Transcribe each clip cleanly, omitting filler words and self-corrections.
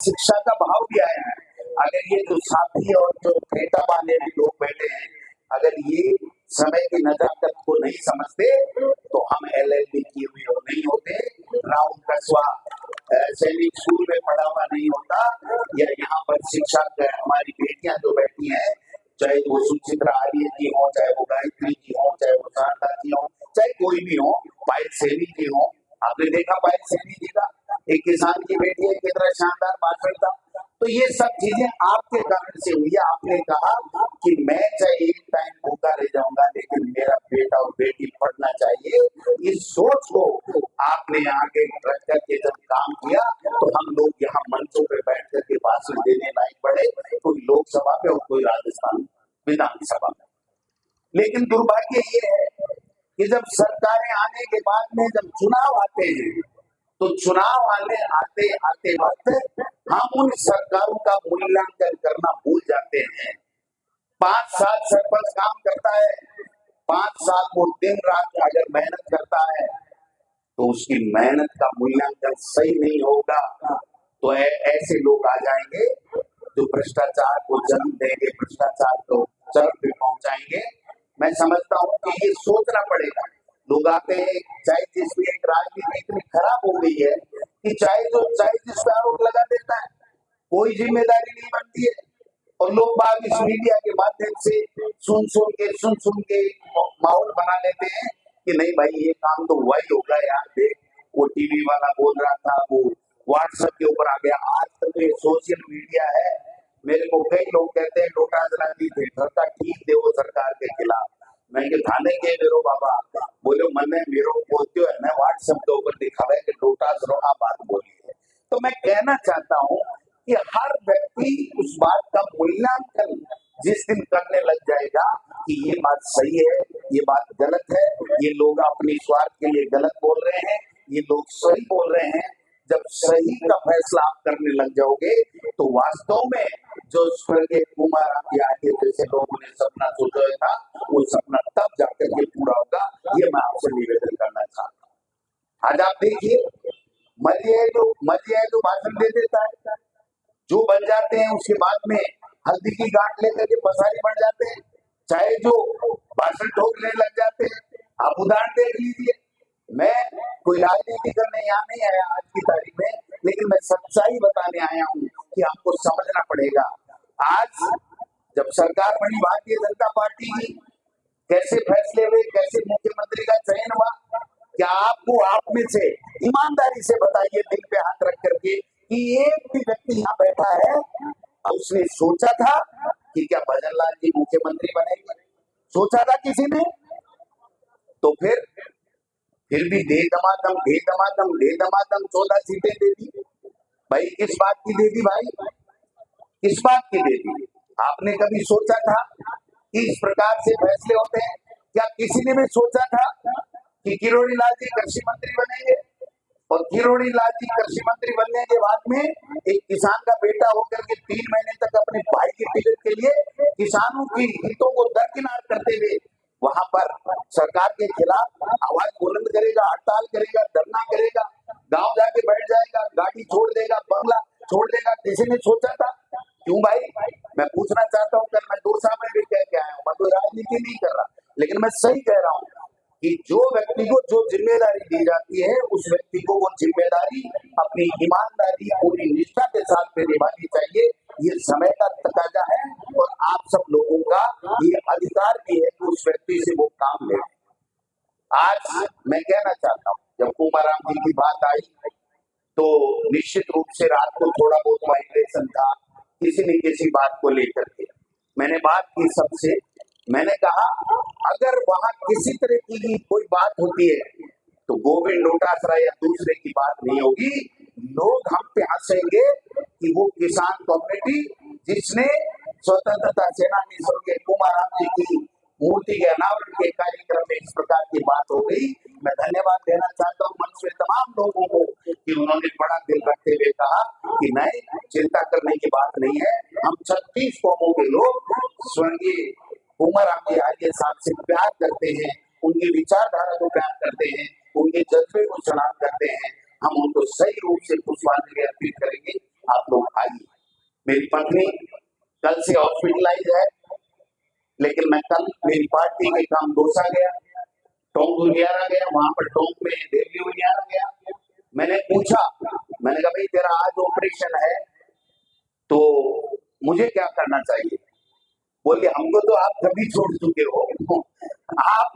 शिक्षा का भाव भी आया है। अगर ये जो साथी और जो नेता वाले लोग बैठे हैं, अगर ये समय की नजाकत को नहीं समझते तो हम LLB किए हुए नहीं होते, राउंड कस्बा सैनिक स्कूल में पढ़ा हुआ नहीं होता, या यहाँ पर शिक्षा हमारी बेटियां जो बैठी हैं, चाहे वो सुचित्रा आर्य जी हो, चाहे वो गायत्री जी हो, चाहे वो शारदा जी हो, चाहे कोई भी हो, पायल सैनी जी हो। आपने देखा पायल सैनी जी का, एक किसान की बेटी है, कितना शानदार भाषण था। तो ये सब चीजें आपके कारण से हुई है। आपने कहा कि मैं चाहे एक टाइम भूखा रह जाऊंगा, लेकिन मेरा बेटा और बेटी पढ़ना चाहिए। इस सोच को आपने आगे रख करके जब काम किया, तो हम लोग यहाँ मंचों पे बैठ करके भाषण देने लायक पड़े, कोई लोकसभा में और कोई राजस्थान विधानसभा में। लेकिन दुर्भाग्य ये है कि जब सरकारें आने के बाद में जब चुनाव आते हैं, तो चुनाव आते आते वक्त हम उन सरकारों का मूल्यांकन करना भूल जाते हैं। 5 साल सरपंच काम करता है, 5 साल वो दिन रात अगर मेहनत करता है, तो उसकी मेहनत का मूल्यांकन सही नहीं होगा, तो ऐसे लोग आ जाएंगे जो भ्रष्टाचार को जन्म देंगे, भ्रष्टाचार को चरम पे पहुंचाएंगे। मैं समझता हूँ कि ये सोचना पड़ेगा। लोग आते हैं, चाहे जिसमें एक राजनीति इतनी खराब हो गई है कि चाहे जिस पे आरोप लगा देता है, कोई जिम्मेदारी नहीं बनती है, और लोग बाग इस मीडिया के माध्यम से सुन के माहौल बना लेते हैं कि नहीं भाई ये काम तो हुआ ही होगा यार, देख वो टीवी वाला बोल रहा था, वो व्हाट्सएप के ऊपर आ गया। आज तक तो ये सोशल मीडिया है। मेरे को कई लोग कहते हैं डोटा जलाती थे, ठरता ठीक थे वो सरकार के खिलाफ। मैं थाने के मेरो बाबा बोले मैंने मेरो बोलते है ना व्हाट्सएप के ऊपर दिखा रहा है कि डोटा जरोना बात बोली है। तो मैं कहना चाहता हूँ कि हर व्यक्ति उस बात का मूल्यांकन जिस दिन करने लग जाएगा कि ये बात सही है, ये बात गलत है, ये लोग अपने स्वार्थ के लिए गलत बोल रहे हैं, ये लोग सही बोल रहे हैं, जब सही का फैसला आप करने लग जाओगे, तो वास्तव में जो स्वर्गीय कुमार आगे जैसे लोगों ने सपना सोचा था, वो सपना तब जाकर के पूरा होगा। ये मैं आपसे निवेदन करना चाहता हूँ। आज आप देखिए, मरिया जो भाषण दे देता है, जो बन जाते हैं, उसके बाद में हल्दी की गांठ लेकर के पसारी बन जाते हैं, चाहे जो भाषण ठोकने लग जाते हैं। आप उदाहरण देख लीजिए। मैं कोई राजनीति करने यहाँ नहीं आया आज की तारीख में, लेकिन मैं सच्चाई बताने आया हूँ कि आपको समझना पड़ेगा। आज जब सरकार बनी भारतीय जनता पार्टी की, कैसे फैसले हुए, कैसे मुख्यमंत्री का चयन हुआ, क्या आपको आप में से ईमानदारी से बताइए, दिल पे हाथ रख करके, कि एक भी व्यक्ति यहाँ बैठा है और उसने सोचा था कि क्या भजन लाल जी मुख्यमंत्री बनेंगे? सोचा था किसी ने? तो फिर भी दे दमादम 14 सीटें दे दी। भाई किस बात की दे दी भाई? किस बात की दे दी? आपने कभी सोचा था कि इस प्रकार से फैसले होते हैं? क्या किसी ने भी सोचा था कि किरोड़ी लाल जी कृषि मंत्री बनेंगे? और किरोड़ी लाल जी कृषि मंत्री बनने के बाद में एक किसान का बेटा होकर के 3 महीने तक अपने भाई की टिकट के लिए किसानों की हितों को दरकिनार करते हुए वहां पर सरकार के खिलाफ आवाज बुलंद करेगा, हड़ताल करेगा, धरना करेगा, गांव जाके बैठ जाएगा, गाड़ी छोड़ देगा, बंगला छोड़ देगा। किसी ने सोचा था? क्यों भाई? मैं पूछना चाहता हूँ, कल मैं दोसा में भी कह के आया हूँ, मैं कोई राजनीति नहीं कर रहा, लेकिन मैं सही कह रहा हूँ कि जो व्यक्ति को जो जिम्मेदारी दी जाती है, उस व्यक्ति को वो जिम्मेदारी अपनी ईमानदारी पूरी निष्ठा के साथ में निभानी चाहिए। ये समय का तकाजा है, और आप सब लोगों का ये अधिकार भी है कि उस व्यक्ति से वो काम ले। आज मैं कहना चाहता हूँ, जब कुमाराम जी की बात आई, तो निश्चित रूप से रात को थोड़ा बहुत वाइब्रेशन था किसी न किसी बात को लेकर के। मैंने बात की सबसे, मैंने कहा अगर वहां किसी तरह की कोई बात होती है तो गोविंद डोटासरा या दूसरे की बात नहीं होगी। लोग हम पे हंसेंगे कि वो किसान कम्युनिटी जिसने स्वतंत्रता सेनानी स्वर्गीय कुमाराम जी की मूर्ति के अनावरण के कार्यक्रम में इस प्रकार की बात हो गई। मैं धन्यवाद देना चाहता हूँ मंच में तमाम लोगों को कि उन्होंने बड़ा दिल रखते हुए कहा कि नहीं, चिंता करने की बात नहीं है, हम 36 कौमों के लोग स्वर्गीय कुमाराम जी आगे साहब से प्यार करते हैं, उनकी विचारधारा को प्यार करते हैं, उनके जज्बे को सलाम करते हैं। हम उनको सही रूप से पुष्पांजलि अर्पित करेंगे। आप लोग आइए। मेरी पत्नी कल से हॉस्पिटलाइज है, लेकिन मैं कल मेरी पार्टी के काम दोसा गया, टोंक उजियारा गया, वहां पर टोंक में देवली उजियारा गया। मैंने पूछा, मैंने कहा भाई तेरा आज ऑपरेशन है तो मुझे क्या करना चाहिए? बोले हमको तो आप कभी छोड़ चुके हो, आप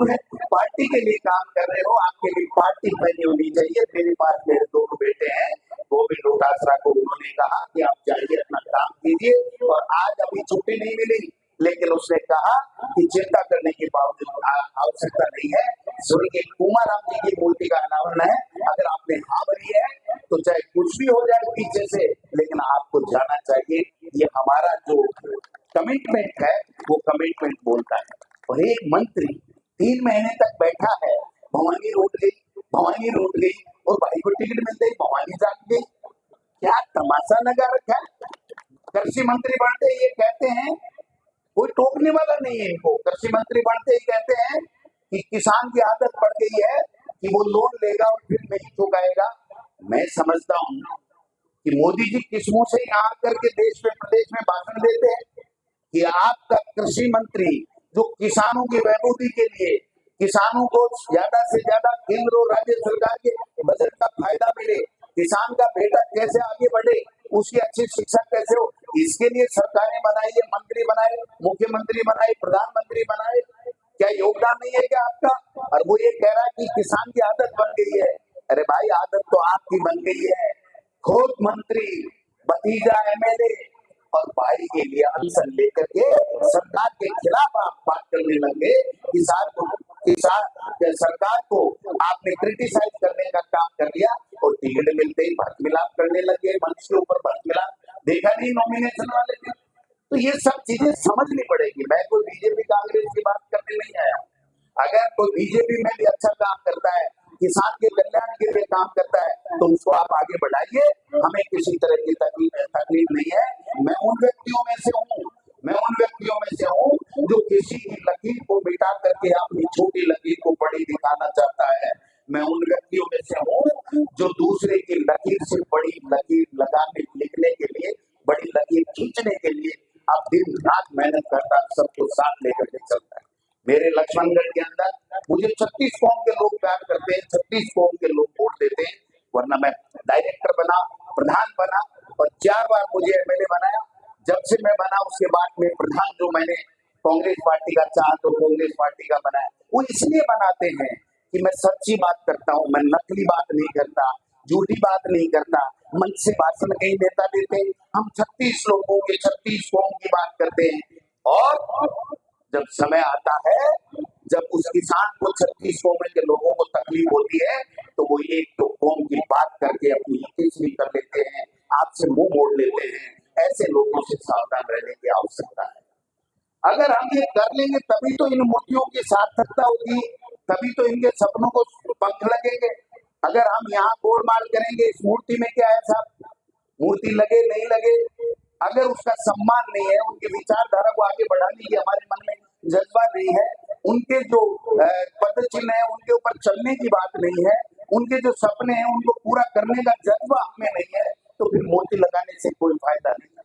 पार्टी के लिए काम कर रहे हो, आपके लिए पार्टी बनी होनी चाहिए। मेरे पास मेरे दो बेटे हैं, गोविंद डोटासरा को उन्होंने कहा कि आप जाइए अपना काम कीजिए, और आज अभी छुट्टी नहीं मिली, लेकिन उसने कहा कि चिंता करने की बावजूद आवश्यकता नहीं है। स्वर्गीय कुमाराम जी की मूर्ति का अनावरण है, अगर आपने हाँ भरी है तो चाहे कुछ भी हो जाए पीछे से, लेकिन आपको जाना चाहिए। ये हमारा जो कमिटमेंट है वो कमिटमेंट बोलता है। और एक मंत्री 3 महीने तक बैठा है, भवानी रोड गई, भवानी रोड गई, और भाई को टिकट मिलते ही भवानी जाग गई। क्या तमाशा लगा रखा है? कृषि मंत्री बनते ये कहते हैं, कोई टोकने वाला नहीं है इनको, कृषि मंत्री बनते ही कहते हैं कि किसान की आदत पड़ गई है कि वो लोन लेगा और फिर नहीं चुकाएगा। मैं समझता हूँ कि मोदी जी किस मुंह से यहाँ आकर के देश में प्रदेश में भाषण देते हैं कि आपका कृषि मंत्री जो किसानों की बहबूदी के लिए, किसानों को ज्यादा से ज्यादा केंद्र और राज्य सरकार के बजट का फायदा मिले, किसान का बेटा कैसे आगे बढ़े, उसकी अच्छी शिक्षा कैसे हो, इसके लिए सरकारें बनाई है, मंत्री बनाए, मुख्यमंत्री बनाए, प्रधानमंत्री बनाए। क्या योगदान नहीं है क्या आपका? और वो ये कह रहा है कि किसान की आदत बन गई है। अरे भाई, आदत तो आपकी बन गई है। खुद मंत्री, भतीजा एमएलए और भाई के लिए अनशन लेकर के सरकार के खिलाफ आप बात करने लगे। किसान सरकार को आपने क्रिटिसाइज करने का काम कर लिया, और टिकट मिलते ही भर्त मिलाप करने लगे, मंच के ऊपर भर्त मिलाप देखा नहीं नॉमिनेशन वाले दिन। तो ये सब चीजें समझनी पड़ेगी। मैं कोई बीजेपी कांग्रेस की बात करने नहीं आया। अगर कोई बीजेपी में भी अच्छा काम करता है, किसान के कल्याण के लिए काम करता है, तो उसको आप आगे बढ़ाइए, हमें किसी तरह की तकलीफ नहीं है। मैं उन व्यक्तियों में से हूँ, मैं उन व्यक्तियों में से हूँ जो किसी की लकीर को मिटा करके अपनी छोटी लकीर को बड़ी दिखाना चाहता है। मैं उन व्यक्तियों में से हूँ जो दूसरे की लकीर से बड़ी लकीर लगाने लिखने के लिए, बड़ी लकीर खींचने के लिए अब दिन रात मेहनत करता, सबको साथ लेकर के चलता है। मेरे लक्ष्मणगढ़ के अंदर मुझे 36 कौम के लोग प्यार करते हैं, 36 कौम के लोग वोट देते हैं, वरना मैं डायरेक्टर बना, प्रधान बना, और 4 बार मुझे एमएलए बनाया। जब से मैं बना उसके बाद में प्रधान जो मैंने कांग्रेस पार्टी का चाह तो कांग्रेस पार्टी का बनाया, वो इसलिए बनाते हैं कि मैं सच्ची बात करता हूँ, मैं नकली बात नहीं करता, झूठी बात नहीं करता। मंच से भाषण कई नेता देते हैं, हम 36 लोगों के 36 कौम की बात करते हैं, और जब समय आता है, जब उस किसान को 36 कौम के लोगों को तकलीफ होती है, तो वो एक तो कौम की बात करके अपनी तीसरी कर लेते हैं, आपसे मुंह मोड़ लेते हैं। ऐसे लोगों से सावधान रहने की आवश्यकता है। अगर हम ये कर लेंगे तभी तो इन मूर्तियों की सार्थकता होगी, तभी तो इनके सपनों को पंख लगेंगे। अगर हम यहाँ गोलमाल करेंगे, इस मूर्ति में क्या है साहब, मूर्ति लगे नहीं लगे, अगर उसका सम्मान नहीं है, उनकी विचारधारा को आगे बढ़ाने की हमारे मन में जज्बा नहीं है, उनके जो पद चिन्ह है उनके ऊपर चलने की बात नहीं है, उनके जो सपने हैं उनको पूरा करने का जज्बा हमें नहीं है, तो फिर मूर्ति लगाने से कोई फायदा नहीं है।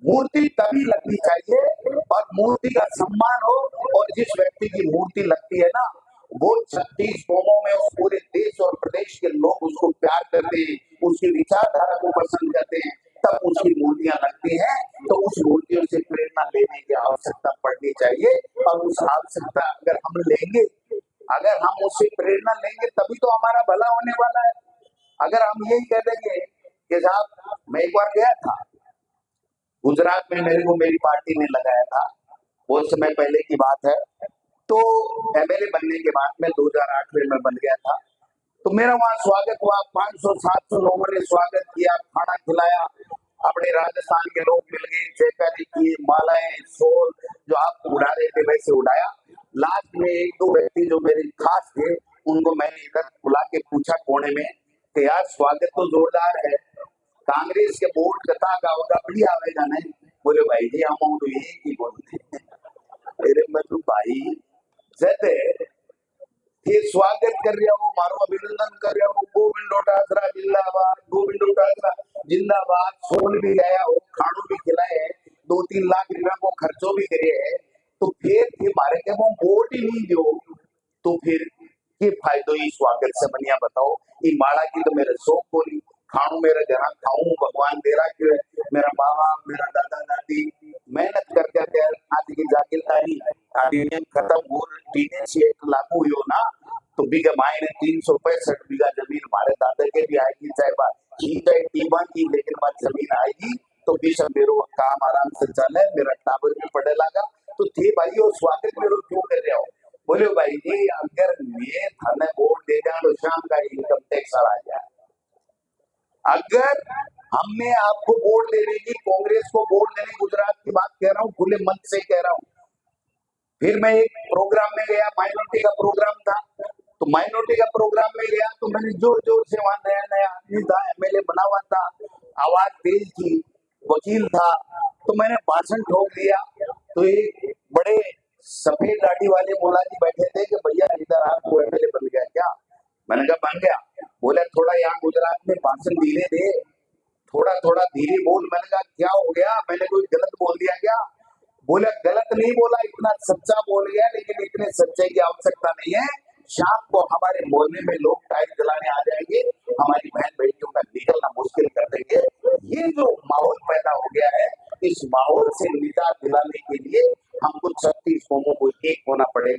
मूर्ति तभी लगनी चाहिए और मूर्ति का सम्मान हो, और जिस व्यक्ति की मूर्ति लगती है ना, वो 36 कौमों में उस पूरे देश और प्रदेश के लोग उसको प्यार करते हैं, उसकी विचारधारा को पसंद करते हैं, तब उसकी मूर्तियां लगती हैं। तो उस मूर्तियों से प्रेरणा लेने की आवश्यकता पड़नी चाहिए, और उस आवश्यकता अगर हम लेंगे, अगर हम उससे प्रेरणा लेंगे तभी तो हमारा भला होने वाला है। अगर हम यही कह देंगे कि साहब, मैं एक बार गया था गुजरात में, मेरे को मेरी पार्टी ने लगाया था, बहुत समय पहले की बात है, तो एमएलए बनने के बाद में 2008 में मैं बन गया था। तो मेरा वहाँ स्वागत हुआ, 500-700 लोगों ने स्वागत किया, खाना खिलाया, अपने राजस्थान के लोग मिल गए, जयकारी की, मालाएं, शोल जो आप उड़ा रहे थे वैसे उड़ाया। लास्ट में 1-2 व्यक्ति जो मेरे खास थे, उनको मैंने इधर बुला के पूछा कोने में कि यार स्वागत तो जोरदार है, कांग्रेस के वोट कथा गावगा भी आवेगा नहीं? बोले भाई जी अमाउंट ये की बोलते हैं। अरे मतलब भाई, जैसे ये स्वागत कर रहा हूँ, मारो अभिनंदन कर रहा हूँ, गोविंद डोटासरा जिंदाबाद, गोविंद डोटासरा, जिंदाबाद सोल भी गया हो, खाणू भी खिलाए, 2-3 लाख रुपया को खर्चो भी करे है, तो फिर ये मारे के वो वोट ही नहीं दो, तो फिर ये फायदो ही स्वागत से बनिया बताओ। ये माड़ा की तो मेरे शौक बोली, खाऊं मेरे घर खाऊं, भगवान दे रहा क्यों है, मेरा बाबा मेरा दादा दादी मेहनत कर करके आज की जागीरदारी अधिनियम खत्म हो, टीनेज एक्ट लागू हुई हो ना, तो बीघा मायने 365 बीघा जमीन हमारे दादा के भी आएगी, चाहे टीबा की, लेकिन बात जमीन आएगी तो बीच मेरो काम आराम से चले, मेरा टावर भी पड़े लगा, तो थे भाई वो स्वागत मेरो क्यों कर रहे हो। बोले भाई जी अगर मैं थाने वोट दे दिया तो शाम का इनकम टैक्स आ जाए, अगर हमने आपको वोट देने की, कांग्रेस को वोट देने, गुजरात की बात कह रहा हूँ, खुले मन से कह रहा हूँ। फिर मैं एक प्रोग्राम में गया, माइनॉरिटी का प्रोग्राम था, तो माइनॉरिटी का प्रोग्राम में गया तो मैंने जोर जोर से, वहां नया नया आदमी था, एमएलए बना हुआ था, आवाज तेज थी, वकील था, तो मैंने भाषण ठोक दिया। तो एक बड़े सफेद दाढ़ी वाले मौला जी बैठे थे कि भैया इधर आपको एमएलए बन गया क्या। मैंने कहा बन गया। बोले थोड़ा यहाँ गुजरात में भाषण धीरे दे, थोड़ा थोड़ा धीरे बोल। मैंने कहा क्या हो गया, मैंने कोई गलत बोल दिया क्या। बोले गलत नहीं बोला, इतना सच्चा बोल गया, लेकिन इतने सच्चे की आवश्यकता नहीं है। शाम को हमारे मोहल्ले में लोग टाइट जलाने आ जाएंगे, हमारी बहन बेटियों का निकलना मुश्किल कर देंगे। ये जो माहौल पैदा हो गया है, इस माहौल से निजात दिलाने के लिए हमको 36 कौमों को एक होना पड़ेगा।